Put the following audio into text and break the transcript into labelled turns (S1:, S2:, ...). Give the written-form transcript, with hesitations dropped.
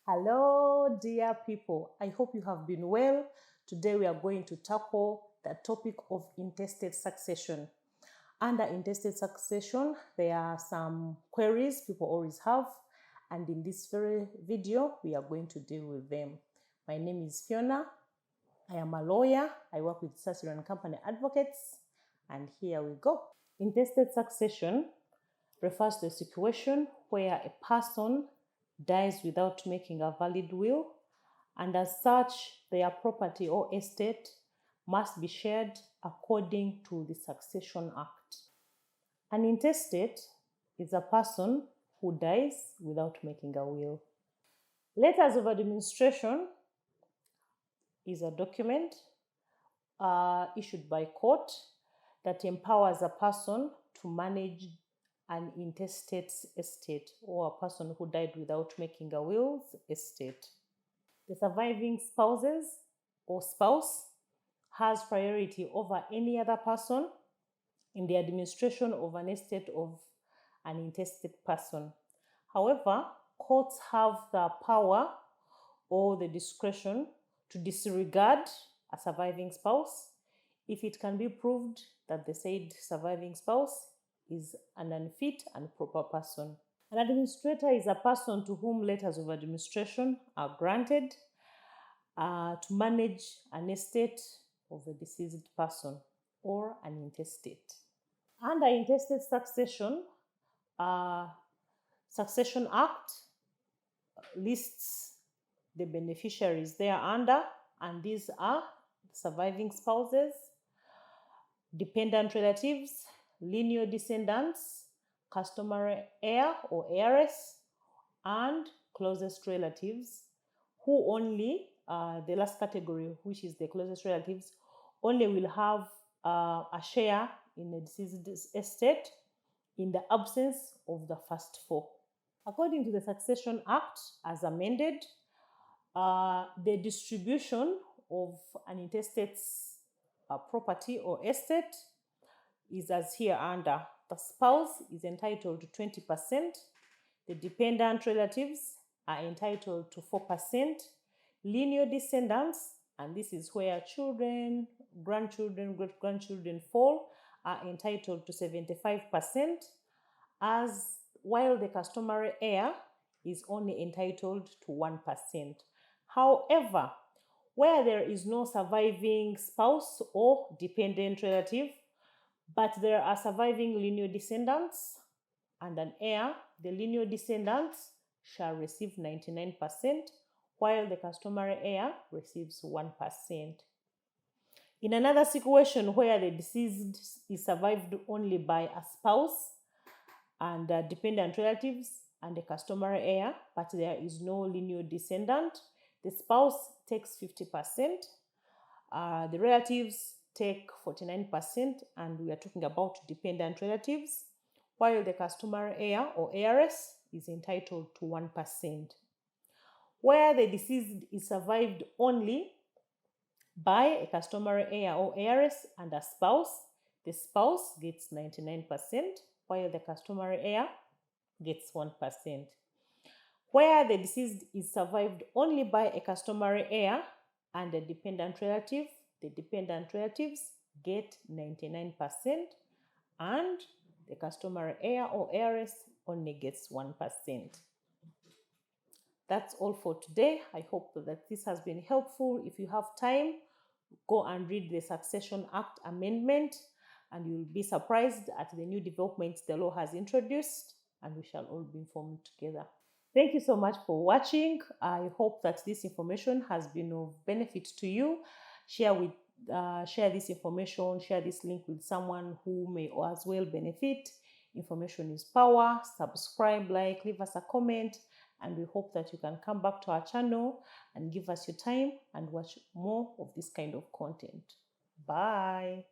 S1: Hello, dear people. I hope you have been well. Today we are going to tackle the topic of intestate succession. Under intestate succession, there are some queries people always have, and in this very video, we are going to deal with them. My name is Fiona. I am a lawyer. I work with Sasser and Company Advocates, and here we go. Intestate succession refers to a situation where a person dies without making a valid will, and as such, their property or estate must be shared according to the Succession Act. An intestate is a person who dies without making a will. Letters of administration is a document issued by court that empowers a person to manage an intestate's estate, or a person who died without making a will's estate. The surviving spouses or spouse has priority over any other person in the administration of an estate of an intestate person. However, courts have the power or the discretion to disregard a surviving spouse if it can be proved that the said surviving spouse is an unfit and proper person. An administrator is a person to whom letters of administration are granted to manage an estate of a deceased person or an intestate. Under intestate succession, Succession Act lists the beneficiaries thereunder, and these are surviving spouses, dependent relatives, lineal descendants, customary heir or heiress, and closest relatives, who only, the last category, which is the closest relatives, only will have a share in the deceased estate in the absence of the first four. According to the Succession Act as amended, the distribution of an intestate's property or estate is as here under. The spouse is entitled to 20%. The dependent relatives are entitled to 4%. Lineal descendants, and this is where children, grandchildren, great-grandchildren fall, are entitled to 75%, as while the customary heir is only entitled to 1%. However, where there is no surviving spouse or dependent relative, but there are surviving lineal descendants and an heir, the lineal descendants shall receive 99%, while the customary heir receives 1%. In another situation where the deceased is survived only by a spouse and dependent relatives and a customary heir, but there is no lineal descendant, the spouse takes 50%, the relatives take 49%, and we are talking about dependent relatives, while the customary heir or heiress is entitled to 1%. Where the deceased is survived only by a customary heir or heiress and a spouse, the spouse gets 99%, while the customary heir gets 1%. Where the deceased is survived only by a customary heir and a dependent relative, the dependent relatives get 99%, and the customary heir or heiress only gets 1%. That's all for today. I hope that this has been helpful. If you have time, go and read the Succession Act amendment, and you'll be surprised at the new developments the law has introduced, and we shall all be informed together. Thank you so much for watching. I hope that this information has been of benefit to you. Share this information, share this link with someone who may as well benefit. Information is power. Subscribe, like, leave us a comment, and we hope that you can come back to our channel and give us your time and watch more of this kind of content. Bye.